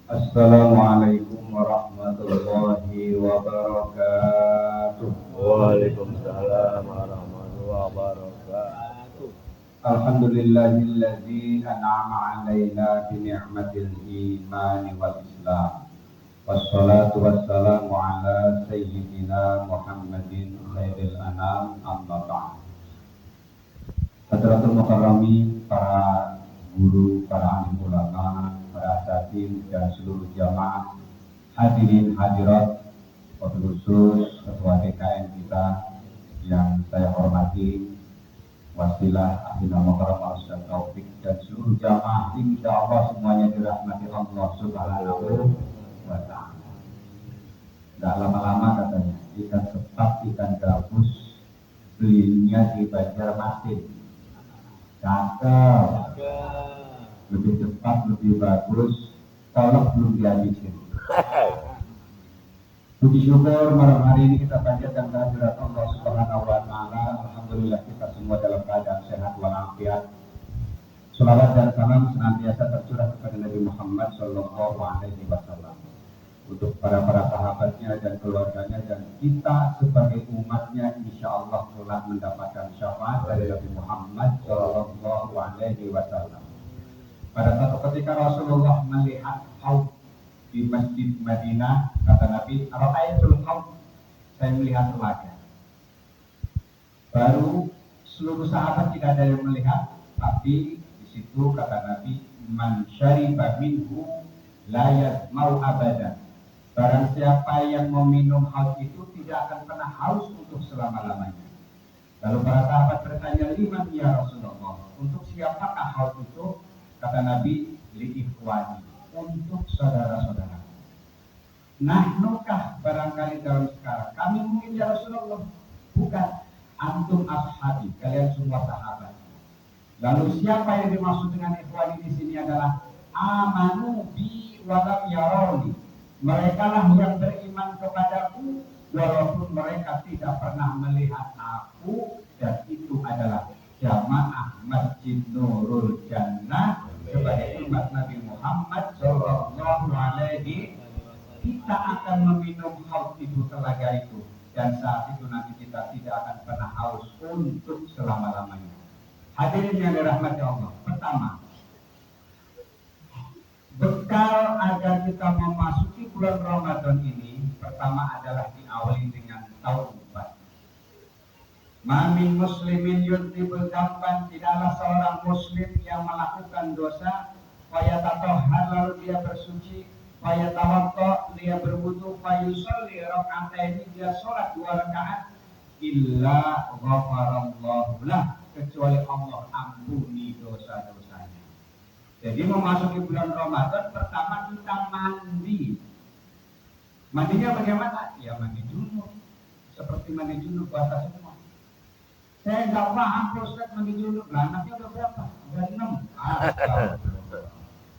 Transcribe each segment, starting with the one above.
Assalamualaikum warahmatullahi wabarakatuh. Waalaikumsalam warahmatullahi wabarakatuh. Alhamdulillahilladzi an'ama 'alaina bi ni'matil iman wal islam. Wassalatu wassalamu ala sayyidina Muhammadin khairil anam amma ba'd. Hadratul mukarramin, para guru, para alim ulama, para asatidz dan seluruh jamaah, hadirin hadirat, wabil khusus ketua DKM kita yang saya hormati, wasilah Ahli Mukarram Ustaz Taufik dan seluruh jamaah, insya Allah semuanya dirahmati Allah Subhanahu wa Ta'ala. Tidak lama-lama katanya, ikan sepat, ikan gabus belinya di Banjarmasin. Cakep, lebih cepat, lebih bagus, kalau belum dihabisin. Puji syukur malam hari ini kita panjatkan kehadirat Allah Subhanahu wa Ta'ala. Alhamdulillah kita semua dalam keadaan sehat walafiat. Salawat dan salam senantiasa tercurah kepada Nabi Muhammad Sallallahu Alaihi Wasallam, untuk para sahabatnya dan keluarganya, dan kita sebagai umatnya insya Allah telah mendapatkan syafaat dari Nabi Muhammad Sallallahu Alaihi Wasallam. Pada satu ketika Rasulullah melihat haud di Masjid Madinah, kata Nabi, "Ra'aitul haud," saya melihat telaga. Baru seluruh sahabat tidak ada yang melihat, tapi di situ kata Nabi, "Man syariba minhu la yazmau abadan." Barang siapa yang meminum haud itu tidak akan pernah haus untuk selama-lamanya. Lalu para sahabat bertanya, "Liman ya Rasulullah?" Untuk siapakah haud itu? Kata Nabi, "Li ikhwani," untuk saudara-saudara. Nahnukah barangkali dalam sekarang? Kami mungkin ya Rasulullah. Bukan. Antum ashabi, kalian semua sahabat. Lalu siapa yang dimaksud dengan ikhwani di sini adalah amanu bi walam yaroni. Mereka lah yang beriman kepadaku walaupun mereka tidak pernah melihat aku, dan itu adalah jamaah Masjid Nurul Jannah sebagai umat Nabi Muhammad Sallallahu Alaihi. Kita akan meminum haud ibu telaga itu, dan saat itu nanti kita tidak akan pernah haus untuk selama-lamanya. Hadirin yang dirahmati Allah, pertama, bekal agar kita memasuki bulan Ramadan ini, pertama adalah diawali dengan taubat. Mamin muslimin yudhibul dzamban, tidaklah seorang muslim yang melakukan dosa, fayatatohhar, lalu dia bersuci, fayatawaddo, dia berwudu, fayusolli raka'ataini, dia sholat 2 rakaat, illa ghafarallahu lah, kecuali Allah ampuni dosa-dosanya. Jadi memasuki bulan Ramadan, pertama kita mandi. Mandinya bagaimana? Ya mandi junub, seperti mandi junub puasa semua. Saya nggak paham Ustaz mandi junub. Lah anaknya udah berapa? Udah 6.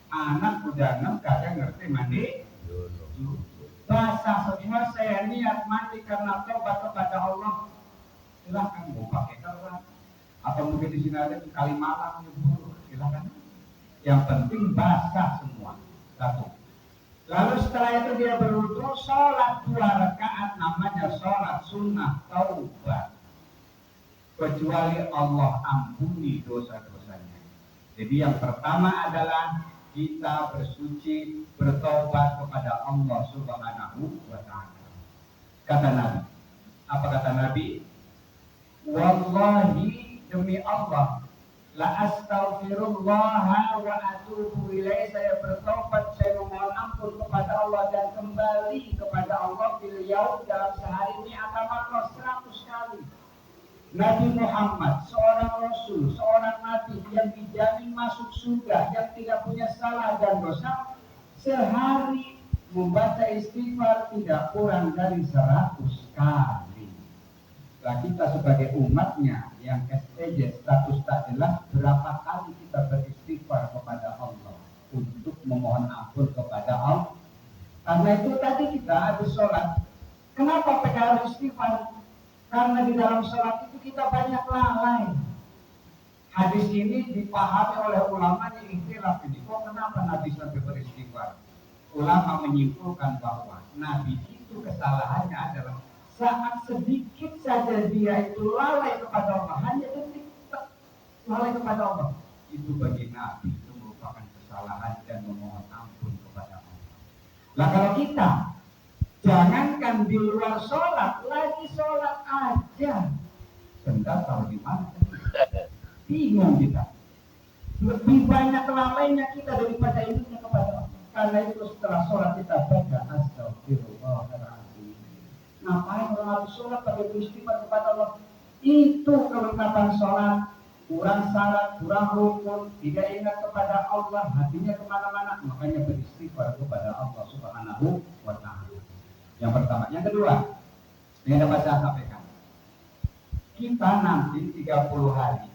Anak udah 6 kagak ngerti mandi junub. Basah semua, saya niat mandi karena tobat kepada Allah. Silahkan mau pakai keran, atau mungkin di sini ada kali malam nyebur, silahkan. Yang penting basah semua. Satu. Lalu setelah itu dia berwudu, sholat 2 rakaat, namanya sholat sunnah taubat. Kecuali Allah ampuni dosa-dosanya. Jadi yang pertama adalah kita bersuci, bertobat kepada Allah Subhanahu wa Ta'ala. Kata Nabi, apa kata Nabi? Wallahi, demi Allah, la astaghfirullah wa atubu ilaih, saya bertobat, saya memohon ampun kepada Allah dan kembali kepada Allah bil yaum, dalam sehari ini atamarra 100 kali. Nabi Muhammad, seorang Rasul, seorang Nabi yang dijamin masuk surga, yang tidak punya salah dan dosa, sehari membaca istighfar tidak kurang dari 100 kali. Nah, kita sebagai umatnya yang STJ, status tak jelas, berapa kali kita beristighfar kepada Allah untuk memohon ampun kepada Allah. Karena itu tadi kita habis sholat, kenapa harus istighfar? Karena di dalam sholat itu kita banyak lalai. Hadis ini dipahami oleh ulama yang ikhtilaf ini. Kok kenapa Nabi sampai beristighfar? ulama menyimpulkan bahwa Nabi itu kesalahannya adalah saat sedikit saja dia itu lalai kepada Allah, hanya detik lalai kepada Allah, itu bagi Nabi itu merupakan kesalahan dan memohon ampun kepada Allah. Lah kalau kita jangankan di luar sholat, lagi sholat aja sendal taruh di mana? Bingung kita. Lebih banyak lalainya kita daripada ingatnya kepada Allah. Karena itu setelah sholat kita baca astagfirullahaladzim. Ngapain orang habis sholat pada beristighfar kepada Allah? Itu kelengkapan sholat. Kurang syarat, kurang rukun, tidak ingat kepada Allah, hatinya kemana-mana, makanya beristighfar kepada Allah Subhanahu wa Ta'ala. Yang pertama, yang kedua, yang dapat saya sampaikan, kita nanti 30 hari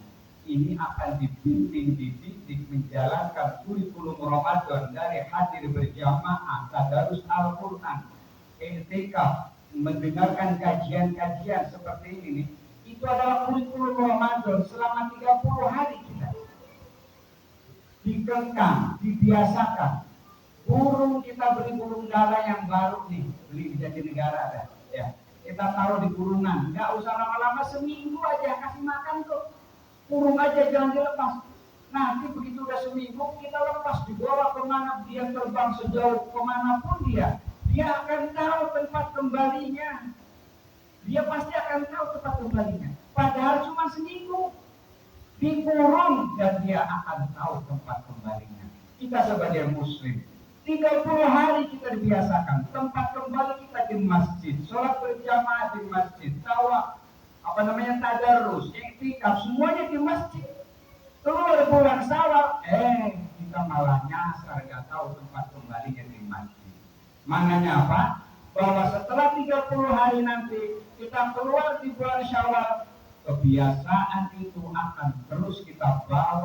ini akan dibimbing, dididik menjalankan kurikulum Ramadan dari hadir berjamaah, tadarus Al-Quran, i'tikaf, mendengarkan kajian-kajian seperti ini nih. Itu adalah kurikulum Ramadan selama 30 hari kita dikengkang, dibiasakan. Burung kita beli burung dara yang baru nih, beli di Jatinegara ada, ya. Kita taruh di kurungan, nggak usah lama-lama, seminggu aja kasih makan kok. Kurung aja, jangan dilepas. Nanti begitu udah seminggu kita lepas, dibawa kemana dia terbang sejauh kemanapun dia akan tahu tempat kembalinya. Dia pasti akan tahu tempat kembalinya. Padahal cuma seminggu dikurung dan dia akan tahu tempat kembalinya. Kita sebagai muslim 30 hari kita dibiasakan, tempat kembali kita di masjid, sholat berjamaah di masjid, tadarus, i'tikaf, semuanya di masjid. Keluar bulan Syawal, kita malah nyasar, nggak tahu tempat kembalinya di masjid. Maknanya apa? Bahwa setelah 30 hari nanti kita keluar di bulan Syawal, kebiasaan itu akan terus kita bawa